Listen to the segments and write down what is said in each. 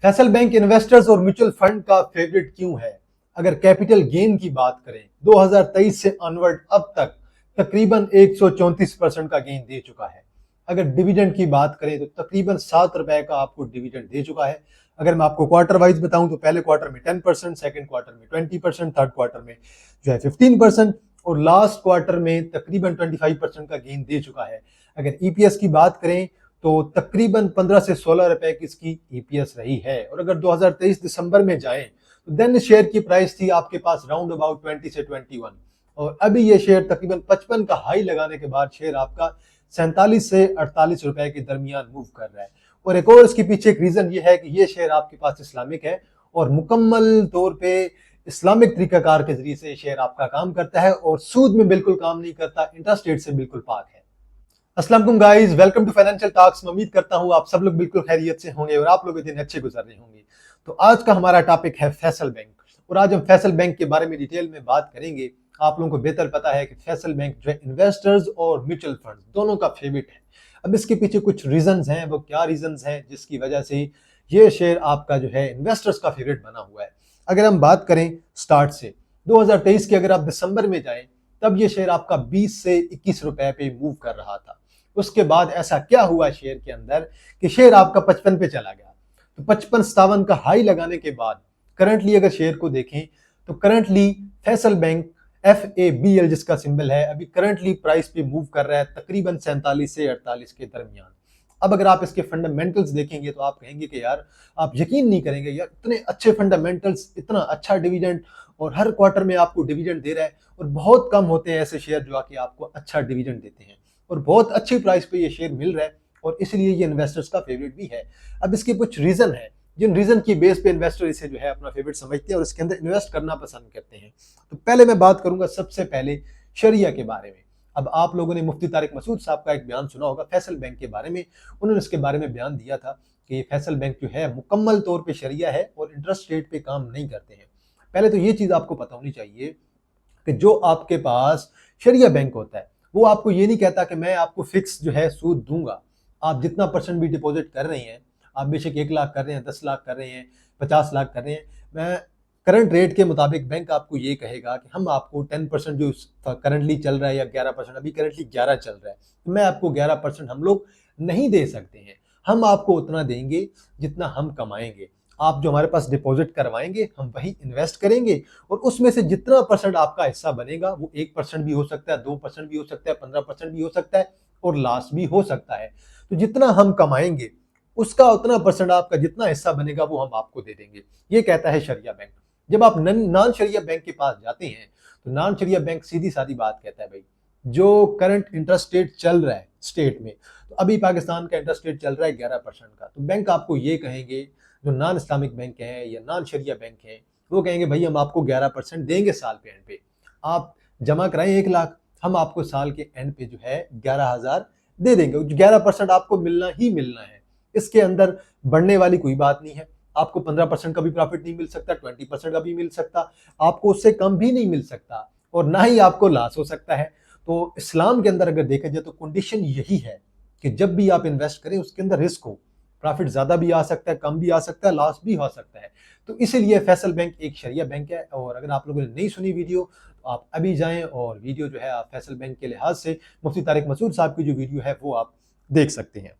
Faisal bank investors और mutual fund का favourite क्यों है? अगर कैपिटल गेन की बात करें 2023 से अनवर्ड अब तक तकरीबन 134% का गेन दे चुका है। अगर डिविडेंड की बात करें तो तकरीबन 7 रुपए का आपको डिविडेंड दे चुका है। अगर मैं आपको क्वार्टर वाइज बताऊं तो पहले क्वार्टर में 10%, सेकंड क्वार्टर में 20%, थर्ड क्वार्टर में जो है 15% और लास्ट क्वार्टर में तकरीबन 25% का गेन दे चुका है। अगर ईपीएस की बात करें तो तकरीबन 15 से 16 रुपए की इसकी ईपीएस रही है। और अगर 2023 दिसंबर में जाएं तो देन शेयर की प्राइस थी आपके पास राउंड अबाउट 20 से 21 और अभी ये शेयर तकरीबन 55 का हाई लगाने के बाद शेयर आपका 47 से 48 रुपए के दरमियान मूव कर रहा है। और एक और इसके पीछे एक रीजन ये है कि ये शेयर आपके पास इस्लामिक है और मुकम्मल तौर पे इस्लामिक तरीकाकार के जरिए से शेयर आपका काम करता है और सूद में बिल्कुल काम नहीं करता, इंटरेस्ट रेट से बिल्कुल पाक है। अस्सलाम वालेकुम guys, welcome to financial talks. मैं उम्मीद करता हूं आप सब लोग बिल्कुल खैरियत से होंगे और आप लोग के दिन अच्छे गुजर रहे होंगे। तो आज का हमारा टॉपिक है फैसल बैंक और आज हम फैसल बैंक के बारे में डिटेल में बात करेंगे। आप लोगों को बेहतर पता है कि फैसल बैंक जो है इन्वेस्टर्स और म्यूचुअल फंड दोनों का फेवरेट है। अब इसके पीछे कुछ रीजंस हैं, वो क्या रीजंस हैं जिसकी वजह से ये शेयर आपका जो है इन्वेस्टर्स का फेवरेट बना हुआ है। अगर हम बात करें स्टार्ट से 2023 के, अगर आप दिसंबर में जाएं तब ये शेयर आपका 20 से 21 रुपए पे मूव कर रहा था। उसके बाद ऐसा क्या हुआ शेयर के अंदर कि शेयर आपका 55 पे चला गया। तो 55-57 का हाई लगाने के बाद करंटली अगर शेयर को देखें तो करंटली फैसल बैंक FABL जिसका सिंबल है अभी करंटली प्राइस पे मूव कर रहा है तकरीबन 47 से 48 के दरमियान। अब अगर आप इसके फंडामेंटल्स देखेंगे तो आप कहेंगे कि यार आप यकीन नहीं करेंगे, यार इतने अच्छे फंडामेंटल्स, इतना अच्छा डिविडेंड और हर क्वार्टर में आपको डिविडेंड दे रहा है और बहुत कम होते हैं ऐसे शेयर जो आके आपको अच्छा डिविडेंड देते हैं और बहुत अच्छी प्राइस पे ये शेयर मिल रहा है और इसलिए ये इन्वेस्टर्स का फेवरेट भी है। अब इसके कुछ रीजन है जिन रीजन की बेस पे इन्वेस्टर इसे जो है अपना फेवरेट समझते हैं और इसके अंदर इन्वेस्ट करना पसंद करते हैं। तो पहले मैं बात करूंगा सबसे पहले शरिया के बारे में। अब आप लोगों ने मुफ्ती तारिक मसूद साहब का एक बयान सुना होगा फैसल बैंक के बारे में। उन्होंने इसके बारे में बयान दिया था कि फैसल बैंक जो है मुकम्मल तौर पर शरिया है और इंटरेस्ट रेट पे काम नहीं करते हैं। पहले तो ये चीज आपको पता होनी चाहिए कि जो आपके पास शरिया बैंक होता है वो आपको ये नहीं कहता कि मैं आपको फिक्स जो है सूद दूंगा। आप जितना परसेंट भी डिपॉजिट कर रहे हैं, आप बेशक 1 लाख कर रहे हैं, 10 लाख कर रहे हैं, 50 लाख कर रहे हैं, मैं करंट रेट के मुताबिक बैंक आपको ये कहेगा कि हम आपको 10% जो करंटली चल रहा है या 11%, अभी करंटली 11 चल रहा है, तो मैं आपको 11% हम लोग नहीं दे सकते हैं। हम आपको उतना देंगे जितना हम कमाएंगे। आप जो हमारे पास डिपॉजिट करवाएंगे हम वही इन्वेस्ट करेंगे और उसमें से जितना परसेंट आपका हिस्सा बनेगा वो 1% भी हो सकता है, 2% भी हो सकता है, 15% भी हो सकता है और लास्ट भी हो सकता है। तो जितना हम कमाएंगे उसका उतना परसेंट आपका जितना हिस्सा बनेगा वो हम आपको दे देंगे, ये कहता है शरिया बैंक। जब आप नॉन शरिया बैंक के पास जाते हैं तो नॉन शरिया बैंक सीधी सादी बात कहता है भाई जो करंट इंटरेस्ट रेट चल रहा है स्टेट में, तो अभी पाकिस्तान का इंटरेस्ट रेट चल रहा है 11% का, तो बैंक आपको ये कहेंगे, जो नॉन इस्लामिक बैंक हैं या नॉन शरिया बैंक हैं वो कहेंगे भाई हम आपको 11% देंगे साल के एंड पे। आप जमा कराएं 1 लाख, हम आपको साल के एंड पे जो है 11,000 दे देंगे। 11% आपको मिलना ही मिलना है, इसके अंदर बढ़ने वाली कोई बात नहीं है। आपको 15% का भी प्रॉफिट नहीं मिल सकता, 20% का भी मिल सकता, आपको उससे कम भी नहीं मिल सकता और ना ही आपको लॉस हो सकता है। तो इस्लाम के अंदर अगर देखा जाए तो कंडीशन यही है कि जब भी आप इन्वेस्ट करें उसके अंदर रिस्क हो, प्रॉफिट ज्यादा भी आ सकता है, कम भी आ सकता है, लॉस भी हो सकता है। तो इसीलिए फैसल बैंक एक शरिया बैंक है। और अगर आप लोगों ने नहीं सुनी वीडियो तो आप अभी जाएं और वीडियो जो है आप फैसल बैंक के लिहाज से मुफ्ती तारिक मसूद साहब की जो वीडियो है वो आप देख सकते हैं।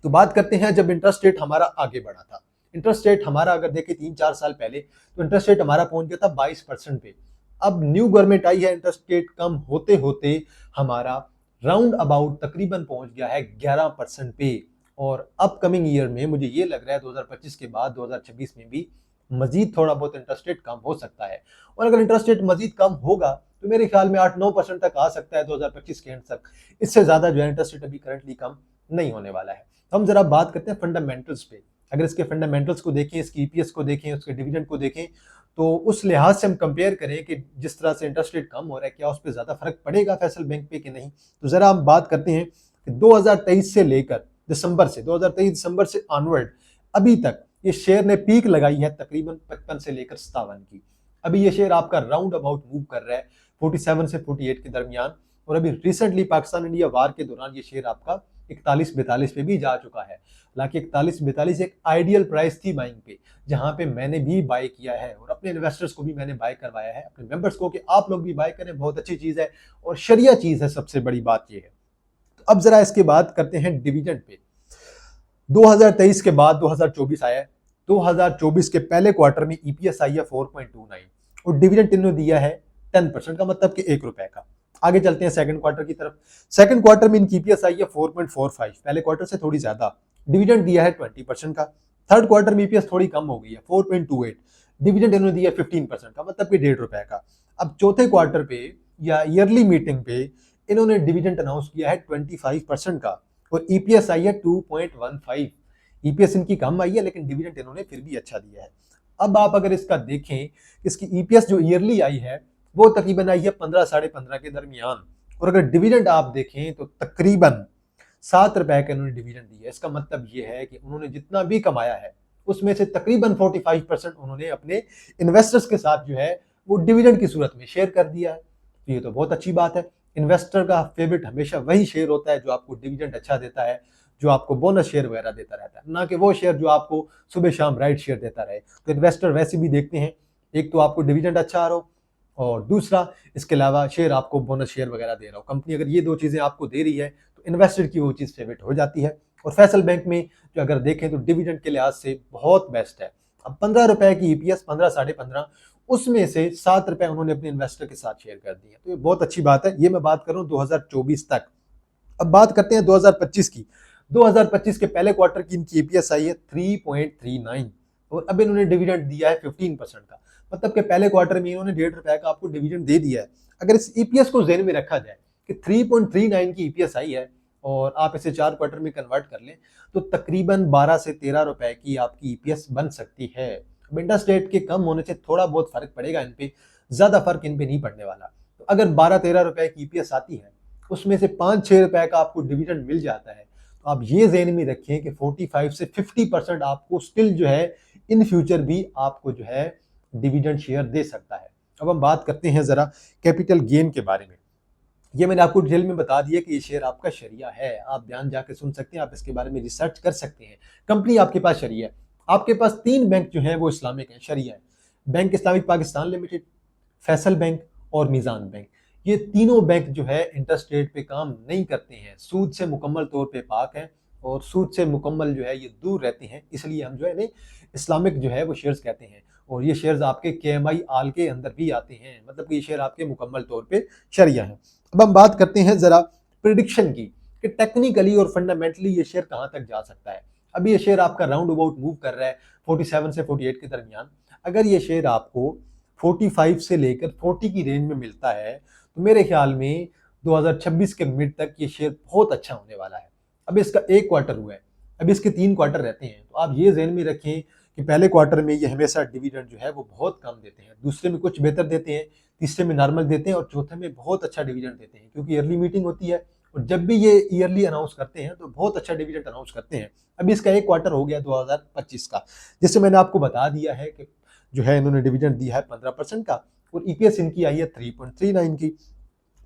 तो बात करते हैं जब इंटरेस्ट रेट हमारा आगे बढ़ा था। इंटरेस्ट रेट हमारा अगर देखें 3-4 साल पहले तो इंटरेस्ट रेट हमारा पहुंच गया था 22% पे। अब न्यू गवर्नमेंट आई है, इंटरेस्ट रेट कम होते होते हमारा राउंड अबाउट तकरीबन पहुंच गया है 11% पे। और अपकमिंग ईयर में मुझे ये लग रहा है 2025 के बाद 2026 में भी मजीद थोड़ा बहुत इंटरेस्ट रेट कम हो सकता है। और अगर इंटरेस्ट रेट मजीद कम होगा तो मेरे ख्याल में 8-9% तक आ सकता है 2025 के एंड तक। इससे ज्यादा जो है इंटरेस्ट रेट अभी करंटली कम नहीं होने वाला है। हम जरा बात करते हैं फंडामेंटल्स पे। अगर इसके फंडामेंटल्स को देखें, इसकी ईपीएस को देखें, उसके डिविडेंड को देखें, तो उस लिहाज से हम कंपेयर करें कि जिस तरह से इंटरेस्ट रेट कम हो रहा है क्या उस पर ज्यादा फर्क पड़ेगा फैसल बैंक पे कि नहीं। तो जरा हम बात करते हैं कि 2023 से लेकर दिसंबर से 2023 दिसंबर से ऑनवर्ड अभी तक ये शेयर ने पीक लगाई है तकरीबन 55 से लेकर 57 की। अभी ये शेयर आपका राउंड अबाउट मूव कर रहा है 47 से 48 के दरमियान और अभी रिसेंटली पाकिस्तान इंडिया वार के दौरान ये शेयर आपका 41-42 पे भी जा चुका है। हालांकि 41-42 एक आइडियल प्राइस थी बाइंग पे, जहां पे मैंने भी बाय किया है और अपने इन्वेस्टर्स को भी मैंने बाय करवाया है, अपने मेंबर्स को, कि आप लोग भी बाय करें, बहुत अच्छी चीज है और शरिया चीज है। सबसे बड़ी बात यह है। तो अब जरा इसके बाद करते हैं डिविडेंड पे। 2023 के बाद 2024 आया है। 2024 के पहले क्वार्टर में ईपीएस आई है 4.29 और डिविडेंड इन्होंने दिया है 10% का, मतलब कि ₹1 का। आगे चलते हैं सेकंड क्वार्टर की तरफ। सेकंड क्वार्टर में इनकी ईपीएस आई है 4.45, पहले क्वार्टर से थोड़ी ज्यादा। डिविडेंड दिया है 20% का। थर्ड क्वार्टर में ईपीएस थोड़ी कम हो गई है 4.28, डिविडेंड इन्होंने दिया 15% का, मतलब कि ₹1.5 का। अब चौथे क्वार्टर पे या ईयरली मीटिंग पे इन्होंने डिविडेंड अनाउंस किया है 25% का और ईपीएस आई है 2.15। ईपीएस इनकी कम आई है लेकिन डिविडेंड इन्होंने फिर भी अच्छा दिया है। अब आप अगर इसका देखें, इसकी ईपीएस जो ईयरली आई है वो तकरीबन आई है 15 साढ़े 15 के दरमियान, और अगर डिविडेंड आप देखें तो तकरीबन ₹7 का इन्होंने डिविडेंड दिया है। इसका मतलब ये है कि उन्होंने जितना भी कमाया है उसमें से तकरीबन 45% उन्होंने अपने इन्वेस्टर्स के साथ जो है वो डिविडेंड की सूरत में शेयर कर दिया है। तो ये तो बहुत अच्छी बात है। इन्वेस्टर का फेवरेट हमेशा वही शेयर होता है जो आपको डिविडेंड अच्छा देता है, जो आपको बोनस शेयर वगैरह देता रहता है, ना कि वो शेयर जो आपको सुबह शाम राइट शेयर देता रहे। तो इन्वेस्टर वैसे भी देखते हैं, एक तो आपको डिविडेंड अच्छा आ रहा हो और दूसरा इसके अलावा शेयर आपको बोनस शेयर वगैरह दे रहा हो। कंपनी अगर ये दो चीजें आपको दे रही है तो इन्वेस्टर की वो चीज फेवरेट हो जाती है। और फैसल बैंक में जो अगर देखें तो डिविडेंड के लिहाज से बहुत बेस्ट है। अब ₹15 की ईपीएस, 15 साढ़े 15, उसमें से ₹7 उन्होंने अपने इन्वेस्टर के साथ शेयर कर दिए, तो ये बहुत अच्छी बात है। ये मैं बात करूं 2024 तक। अब बात करते हैं 2025 की। 2025 के पहले क्वार्टर की इनकी ईपीएस आई है 3.39 और अब इन्होंने डिविडेंड दिया है 15% का, मतलब कि पहले क्वार्टर में इन्होंने ₹1.5 का आपको डिविडेंड दे दिया है। अगर इस ईपीएस को ज़हन में रखा जाए कि 3.39 की ईपीएस आई है और आप इसे 4 क्वार्टर में कन्वर्ट कर लें तो तकरीबन ₹12 से ₹13 की आपकी ईपीएस बन सकती है। अब इंटरेस्ट रेट के कम होने से थोड़ा बहुत फर्क पड़ेगा इन पे, ज्यादा फर्क इन पे नहीं पड़ने वाला। तो अगर ₹12-13 की ईपीएस आती है, उसमें से ₹5-6 का आपको डिविडेंड मिल जाता है, तो आप ये ज़हन में रखें कि 45 से 50% आपको स्टिल जो है इन फ्यूचर भी आपको जो है डिविडेंड शेयर दे सकता है। अब हम बात करते हैं जरा कैपिटल गेन के बारे में। ये मैंने आपको डिटेल में बता दिया कि ये शेयर आपका शरिया है, आप ध्यान जाके सुन सकते हैं, आप इसके बारे में रिसर्च कर सकते हैं। कंपनी आपके पास शरिया है। आपके पास 3 बैंक जो है वो इस्लामिक है, शरिया है। Bank Islamic Pakistan limited, Faisal bank और मीज़ान बैंक। ये तीनों बैंक जो है इंटरेस्ट रेट पे काम नहीं करते हैं, सूद से मुकम्मल तौर पे पाक है और सूद से मुकम्मल जो है ये दूर रहते हैं, इसलिए हम जो है इस्लामिक जो है वो शेयर्स कहते हैं। और ये शेयर्स आपके KMI आल के अंदर भी आते हैं, मतलब कि ये शेयर आपके मुकम्मल तौर पे शरिया है। अब हम बात करते हैं जरा प्रिडिक्शन की कि टेक्निकली और फंडामेंटली ये शेयर कहां तक जा सकता है। अभी ये शेयर आपका राउंड अबाउट मूव कर रहा है 47 से 48 के दरमियान। अगर ये शेयर आपको 45 से लेकर 40 की रेंज में मिलता है तो मेरे ख्याल में 2026 के मिड तक ये शेयर बहुत अच्छा होने वाला है। अब इसका एक क्वार्टर हुआ है, अभी इसके 3 क्वार्टर रहते हैं, तो आप ये ज़हन में रखें कि पहले क्वार्टर में ये हमेशा डिविडेंड जो है वो बहुत कम देते हैं, दूसरे में कुछ बेहतर देते हैं, तीसरे में नॉर्मल देते हैं और चौथे में बहुत अच्छा डिविडेंड देते हैं, क्योंकि ईयरली मीटिंग होती है और जब भी ये ईयरली अनाउंस करते हैं तो बहुत अच्छा डिविडेंड अनाउंस करते हैं। अभी इसका एक क्वार्टर हो गया 2025 का, जिससे मैंने आपको बता दिया है कि जो है इन्होंने डिविडेंड दिया है 15% का और ईपीएस इनकी आई है 3.39 की।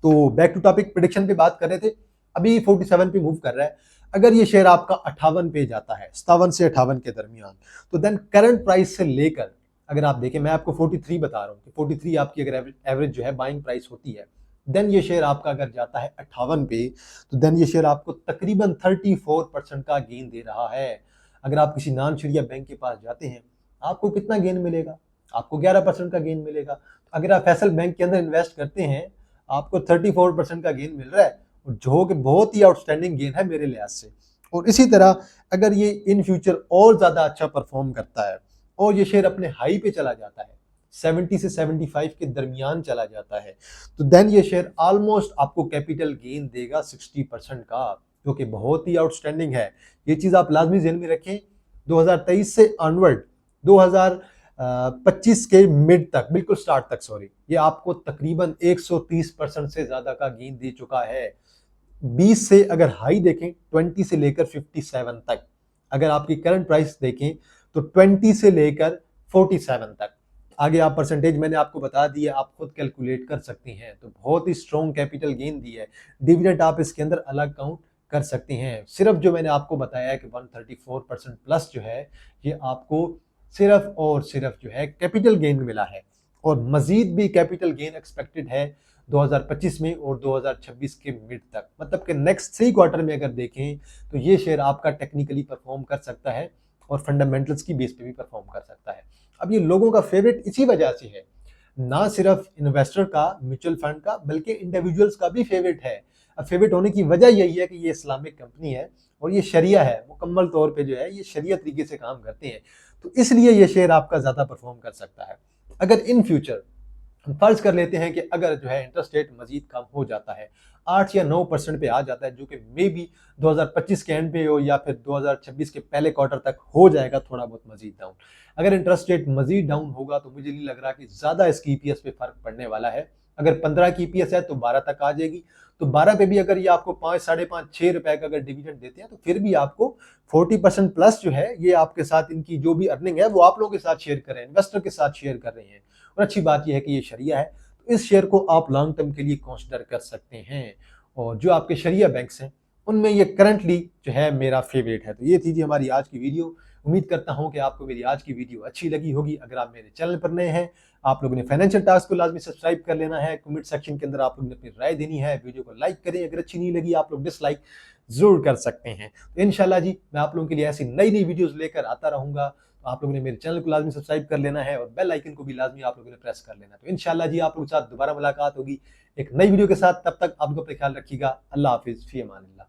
तो बैक टू टॉपिक, प्रेडिक्शन पे बात कर रहे थे। अभी 47 पे मूव कर रहा है। अगर ये शेयर आपका 58 पे जाता है, 57 से 58 के दरमियान, तो देन करंट प्राइस से लेकर, अगर आप देखें, मैं आपको 43 बता रहा हूँ कि 43 आपकी अगर एवरेज जो है बाइंग प्राइस होती है, देन ये शेयर आपका अगर जाता है 58 पे, तो देन ये शेयर आपको तकरीबन 34% का गेन दे रहा है। अगर आप किसी नॉन शरिया बैंक के पास जाते हैं, आपको कितना गेन मिलेगा? आपको 11% का गेन मिलेगा। अगर आप फैसल बैंक के अंदर इन्वेस्ट करते हैं, आपको 34% का गेन मिल रहा है, जो कि बहुत ही आउटस्टैंडिंग गेन है मेरे लिहाज से। और इसी तरह अगर ये इन फ्यूचर और ज्यादा अच्छा परफॉर्म करता है और ये शेयर अपने हाई पे चला जाता है, 70 से 75 के दरमियान चला जाता है, तो देन ये शेयर ऑलमोस्ट आपको कैपिटल गेन देगा 60% का, जो कि बहुत ही आउटस्टैंडिंग है। ये चीज आप लाजमी ध्यान में रखें। 2023 से ऑनवर्ड 2025 के मिड तक, बिल्कुल स्टार्ट तक सॉरी, ये आपको तकरीबन 130% से ज्यादा का गेन दे चुका है। 20 से अगर हाई देखें 20 से लेकर 57 तक, अगर आपकी करंट प्राइस देखें तो 20 से लेकर 47 तक, आगे आप परसेंटेज मैंने आपको बता दिया, आप खुद कैलकुलेट कर सकते हैं। तो बहुत ही स्ट्रॉन्ग कैपिटल गेन दी है। डिविडेंड आप इसके अंदर अलग काउंट कर सकती हैं। सिर्फ जो मैंने आपको बताया है कि 134% प्लस जो है ये आपको सिर्फ और सिर्फ जो है कैपिटल गेन मिला है, और मजीद भी कैपिटल गेन एक्सपेक्टेड है 2025 में और 2026 के मिड तक। मतलब कि नेक्स्ट 3 क्वार्टर में अगर देखें तो ये शेयर आपका टेक्निकली परफॉर्म कर सकता है और फंडामेंटल्स की बेस पे भी परफॉर्म कर सकता है। अब ये लोगों का फेवरेट इसी वजह से है, ना सिर्फ इन्वेस्टर का, म्यूचुअल फंड का, बल्कि इंडिविजुअल्स का भी फेवरेट है। अब फेवरेट होने की वजह यही है कि ये इस्लामिक कंपनी है और ये शरिया है, मुकम्मल तौर पे जो है ये शरिया तरीके से काम करते हैं, तो इसलिए ये शेयर आपका ज्यादा परफॉर्म कर सकता है। अगर इन फ्यूचर हम फर्ज कर लेते हैं कि अगर जो है इंटरेस्ट रेट मजीद कम हो जाता है, 8 या 9% पे आ जाता है, जो कि मे बी 2025 के एंड पे हो या फिर 2026 के पहले क्वार्टर तक हो जाएगा थोड़ा बहुत मजीद डाउन। अगर इंटरेस्ट रेट मजीद डाउन होगा तो मुझे नहीं लग रहा कि ज्यादा इसकी ईपीएस पे फर्क पड़ने वाला है। अगर 15 की ईपीएस है तो 12 तक आ जाएगी, तो 12 पे भी अगर ये आपको 5, 5.5, 6 रुपए का अगर डिविडेंड देते हैं तो फिर भी आपको 40% प्लस जो है ये आपके साथ इनकी जो भी अर्निंग है वो आप लोगों के साथ शेयर कर रहे हैं, इन्वेस्टर के साथ शेयर कर रहे हैं। और अच्छी बात यह है कि ये शरिया है, तो इस शेयर को आप लॉन्ग टर्म के लिए कंसिडर कर सकते हैं। और जो आपके शरिया बैंक्स हैं उनमें ये करंटली जो है मेरा फेवरेट है। तो ये थी जी हमारी आज की वीडियो। उम्मीद करता हूं कि आपको मेरी आज की वीडियो अच्छी लगी होगी। अगर आप मेरे चैनल पर नए हैं, आप लोगों ने फाइनेंशियल टास्क को लाजमी सब्सक्राइब कर लेना है। कमेंट सेक्शन के अंदर आप लोगों ने अपनी राय देनी है। वीडियो को लाइक करें, अगर अच्छी नहीं लगी आप लोग डिसलाइक जरूर कर सकते हैं। तो इंशाल्लाह जी मैं आप लोगों के लिए ऐसी नई नई वीडियोस लेकर आता रहूंगा। तो आप लोगों ने मेरे चैनल को लाजमी सब्सक्राइब कर लेना है और बेल आइकन को भी लाजमी आप लोगों ने प्रेस कर लेना है। तो इंशाल्लाह जी आप लोगों के साथ दोबारा मुलाकात होगी एक नई वीडियो के साथ। तब तक आप लोग अपना ख्याल रखिएगा। अल्लाह हाफिज, फी अमानिल्लाह।